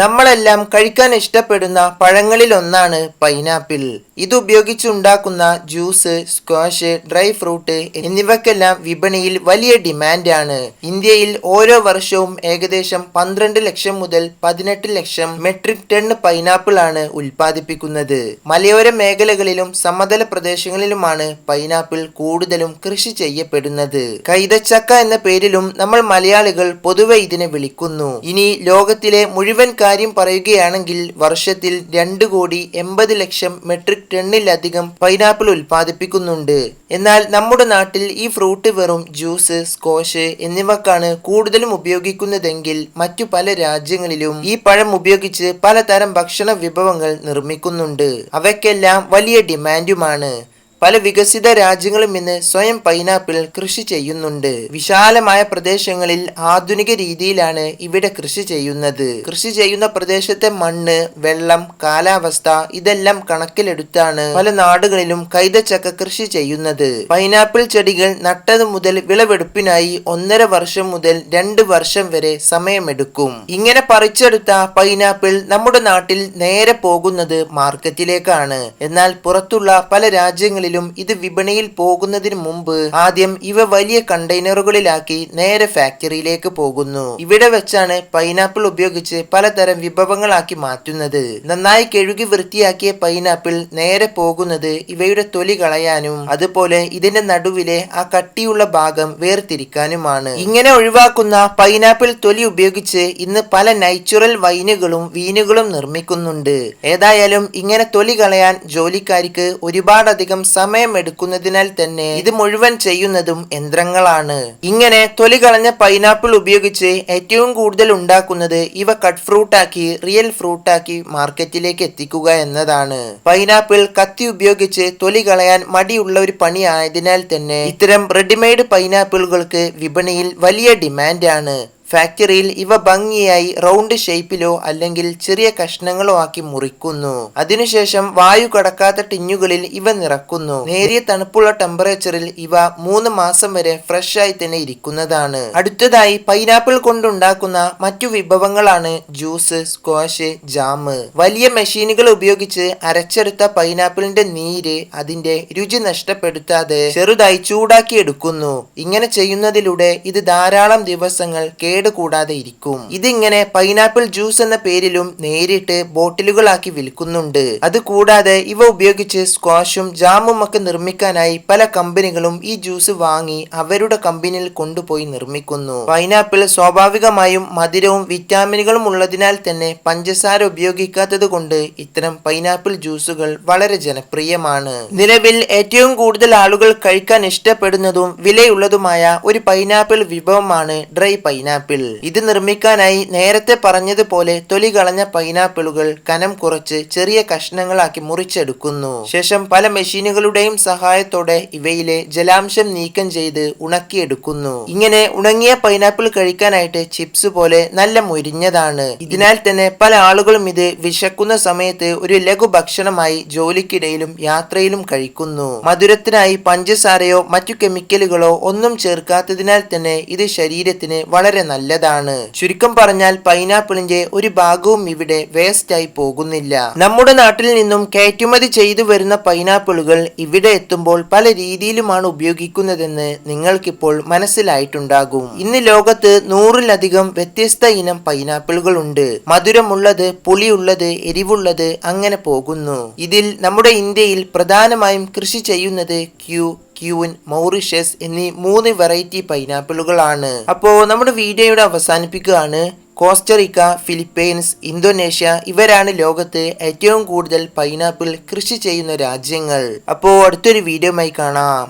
നമ്മളെല്ലാം കഴിക്കാൻ ഇഷ്ടപ്പെടുന്ന പഴങ്ങളിൽ ഒന്നാണ് പൈനാപ്പിൾ. ഇത് ഉപയോഗിച്ചുണ്ടാക്കുന്ന ജ്യൂസ്, സ്ക്വാഷ്, ഡ്രൈ ഫ്രൂട്ട് എന്നിവയ്ക്കെല്ലാം വിപണിയിൽ വലിയ ഡിമാൻഡാണ്. ഇന്ത്യയിൽ ഓരോ വർഷവും ഏകദേശം 12 ലക്ഷം മുതൽ 18 ലക്ഷം മെട്രിക് ടൺ പൈനാപ്പിൾ ആണ് ഉൽപ്പാദിപ്പിക്കുന്നത്. മലയോര മേഖലകളിലും സമതല പ്രദേശങ്ങളിലുമാണ് പൈനാപ്പിൾ കൂടുതലും കൃഷി ചെയ്യപ്പെടുന്നത്. കൈതച്ചക്ക എന്ന പേരിലും നമ്മൾ മലയാളികൾ പൊതുവെ ഇതിനെ വിളിക്കുന്നു. ഇനി ലോകത്തിലെ മുഴുവൻ കാര്യം പറയുകയാണെങ്കിൽ വർഷത്തിൽ 2,80,00,000 മെട്രിക് ടണ്ണിലധികം പൈനാപ്പിൾ ഉൽപ്പാദിപ്പിക്കുന്നുണ്ട്. എന്നാൽ നമ്മുടെ നാട്ടിൽ ഈ ഫ്രൂട്ട് വെറും ജ്യൂസ്, സ്ക്വാഷ് എന്നിവക്കാണ് കൂടുതലും ഉപയോഗിക്കുന്നതെങ്കിൽ മറ്റു പല രാജ്യങ്ങളിലും ഈ പഴം ഉപയോഗിച്ച് പലതരം ഭക്ഷണ വിഭവങ്ങൾ നിർമ്മിക്കുന്നുണ്ട്. അവയ്ക്കെല്ലാം വലിയ ഡിമാൻഡുമാണ്. പല വികസിത രാജ്യങ്ങളും ഇന്ന് സ്വയം പൈനാപ്പിൾ കൃഷി ചെയ്യുന്നുണ്ട്. വിശാലമായ പ്രദേശങ്ങളിൽ ആധുനിക രീതിയിലാണ് ഇവിടെ കൃഷി ചെയ്യുന്നത്. കൃഷി ചെയ്യുന്ന പ്രദേശത്തെ മണ്ണ്, വെള്ളം, കാലാവസ്ഥ ഇതെല്ലാം കണക്കിലെടുത്താണ് പല നാടുകളിലും കൈതച്ചക്ക കൃഷി ചെയ്യുന്നത്. പൈനാപ്പിൾ ചെടികൾ നട്ടത് മുതൽ വിളവെടുപ്പിനായി 1.5 വർഷം മുതൽ 2 വർഷം വരെ സമയമെടുക്കും. ഇങ്ങനെ പറിച്ചെടുത്ത പൈനാപ്പിൾ നമ്മുടെ നാട്ടിൽ നേരെ പോകുന്നത് മാർക്കറ്റിലേക്കാണ്. എന്നാൽ പുറത്തുള്ള പല രാജ്യങ്ങളിലും ഇത് വിപണിയിൽ പോകുന്നതിന് മുമ്പ് ആദ്യം ഇവ വലിയ കണ്ടെയ്നറുകളിലാക്കി നേരെ ഫാക്ടറിയിലേക്ക് പോകുന്നു. ഇവിടെ വെച്ചാണ് പൈനാപ്പിൾ ഉപയോഗിച്ച് പലതരം വിഭവങ്ങളാക്കി മാറ്റുന്നത്. നന്നായി കഴുകി വൃത്തിയാക്കിയ പൈനാപ്പിൾ നേരെ പോകുന്നത് ഇവയുടെ തൊലി കളയാനും അതുപോലെ ഇതിന്റെ നടുവിലെ ആ കട്ടിയുള്ള ഭാഗം വേർതിരിക്കാനുമാണ്. ഇങ്ങനെ ഒഴിവാക്കുന്ന പൈനാപ്പിൾ തൊലി ഉപയോഗിച്ച് ഇന്ന് പല നാച്ചുറൽ വൈനുകളും വീനുകളും നിർമ്മിക്കുന്നുണ്ട്. ഏതായാലും ഇങ്ങനെ തൊലി കളയാൻ ജോലിക്കാർക്ക് ഒരുപാടധികം സമയം എടുക്കുന്നതിനാൽ തന്നെ ഇത് മുഴുവൻ ചെയ്യുന്നതും യന്ത്രങ്ങളാണ്. ഇങ്ങനെ തൊലി കളഞ്ഞ പൈനാപ്പിൾ ഉപയോഗിച്ച് ഏറ്റവും കൂടുതൽ ഉണ്ടാക്കുന്നത് ഇവ കട്ട് ഫ്രൂട്ട് ആക്കി റിയൽ ഫ്രൂട്ട് ആക്കി മാർക്കറ്റിലേക്ക് എത്തിക്കുക എന്നതാണ്. പൈനാപ്പിൾ കത്തി ഉപയോഗിച്ച് തൊലി കളയാൻ മടിയുള്ള ഒരു പണി ആയതിനാൽ തന്നെ ഇത്തരം റെഡിമെയ്ഡ് പൈനാപ്പിളുകൾക്ക് വിപണിയിൽ വലിയ ഡിമാൻഡാണ്. ഫാക്ടറിയിൽ ഇവ ഭംഗിയായി റൗണ്ട് ഷേപ്പിലോ അല്ലെങ്കിൽ ചെറിയ കഷ്ണങ്ങളോ ആക്കി മുറിക്കുന്നു. അതിനുശേഷം വായു കടക്കാത്ത ടിന്നുകളിൽ ഇവ നിറക്കുന്നു. നേരിയ തണുപ്പുള്ള ടെമ്പറേച്ചറിൽ ഇവ 3 മാസം വരെ ഫ്രഷ് ആയി തന്നെ ഇരിക്കുന്നതാണ്. അടുത്തതായി പൈനാപ്പിൾ കൊണ്ടുണ്ടാക്കുന്ന മറ്റു വിഭവങ്ങളാണ് ജ്യൂസ്, സ്ക്വാഷ്, ജാം. വലിയ മെഷീനുകൾ ഉപയോഗിച്ച് അരച്ചെടുത്ത പൈനാപ്പിളിന്റെ നീര് അതിന്റെ രുചി നഷ്ടപ്പെടുത്താതെ ചെറുതായി ചൂടാക്കി എടുക്കുന്നു. ഇങ്ങനെ ചെയ്യുന്നതിലൂടെ ഇത് ധാരാളം ദിവസങ്ങൾ കൂടാതെ ഇരിക്കും. ഇതിങ്ങനെ പൈനാപ്പിൾ ജ്യൂസ് എന്ന പേരിലും നേരിട്ട് ബോട്ടിലുകളാക്കി വിൽക്കുന്നുണ്ട്. അതുകൂടാതെ ഇവ ഉപയോഗിച്ച് സ്ക്വാഷും ജാമും ഒക്കെ നിർമ്മിക്കാനായി പല കമ്പനികളും ഈ ജ്യൂസ് വാങ്ങി അവരുടെ കമ്പനിയിൽ കൊണ്ടുപോയി നിർമ്മിക്കുന്നു. പൈനാപ്പിൾ സ്വാഭാവികമായും മധുരവും വിറ്റാമിനുകളും ഉള്ളതിനാൽ തന്നെ പഞ്ചസാര ഉപയോഗിക്കാത്തത് കൊണ്ട് ഇത്തരം പൈനാപ്പിൾ ജ്യൂസുകൾ വളരെ ജനപ്രിയമാണ്. നിലവിൽ ഏറ്റവും കൂടുതൽ ആളുകൾ കഴിക്കാൻ ഇഷ്ടപ്പെടുന്നതും വിലയുള്ളതുമായ ഒരു പൈനാപ്പിൾ വിഭവമാണ് ഡ്രൈ പൈനാപ്പിൾ. ഇത് നിർമ്മിക്കാനായി നേരത്തെ പറഞ്ഞതുപോലെ തൊലി കളഞ്ഞ പൈനാപ്പിളുകൾ കനം കുറച്ച് ചെറിയ കഷ്ണങ്ങളാക്കി മുറിച്ചെടുക്കുന്നു. ശേഷം പല മെഷീനുകളുടെയും സഹായത്തോടെ ഇവയിലെ ജലാംശം നീക്കം ചെയ്ത് ഉണക്കിയെടുക്കുന്നു. ഇങ്ങനെ ഉണങ്ങിയ പൈനാപ്പിൾ കഴിക്കാനായിട്ട് ചിപ്സ് പോലെ നല്ല മുരിഞ്ഞതാണ്. ഇതിനാൽ തന്നെ പല ആളുകളും ഇത് വിശക്കുന്ന സമയത്ത് ഒരു ലഘു ഭക്ഷണമായി ജോലിക്കിടയിലും യാത്രയിലും കഴിക്കുന്നു. മധുരത്തിനായി പഞ്ചസാരയോ മറ്റു കെമിക്കലുകളോ ഒന്നും ചേർക്കാത്തതിനാൽ തന്നെ ഇത് ശരീരത്തിന് വളരെ നല്ലതാണ്. ചുരുക്കം പറഞ്ഞാൽ പൈനാപ്പിളിന്റെ ഒരു ഭാഗവും ഇവിടെ വേസ്റ്റ് ആയി പോകുന്നില്ല. നമ്മുടെ നാട്ടിൽ നിന്നും കയറ്റുമതി ചെയ്തു വരുന്ന പൈനാപ്പിളുകൾ ഇവിടെ എത്തുമ്പോൾ പല രീതിയിലുമാണ് ഉപയോഗിക്കുന്നതെന്ന് നിങ്ങൾക്കിപ്പോൾ മനസ്സിലായിട്ടുണ്ടാകും. ഇന്ന് ലോകത്ത് 100-ലധികം വ്യത്യസ്ത ഇനം പൈനാപ്പിളുകൾ ഉണ്ട്. മധുരമുള്ളത്, പുളിയുള്ളത്, എരിവുള്ളത് അങ്ങനെ പോകുന്നു. ഇതിൽ നമ്മുടെ ഇന്ത്യയിൽ പ്രധാനമായും കൃഷി ചെയ്യുന്നത് ക്യൂൻ, മൗറിഷ്യസ് എന്നീ 3 വെറൈറ്റി പൈനാപ്പിളുകളാണ്. അപ്പോൾ നമ്മുടെ വീഡിയോയുടെ അവസാനിപ്പിക്കുകയാണ്. കോസ്റ്ററിക്ക, ഫിലിപ്പൈൻസ്, ഇന്തോനേഷ്യ ഇവരാണ് ലോകത്ത് ഏറ്റവും കൂടുതൽ പൈനാപ്പിൾ കൃഷി ചെയ്യുന്ന രാജ്യങ്ങൾ. അപ്പോൾ അടുത്തൊരു വീഡിയോയുമായി കാണാം.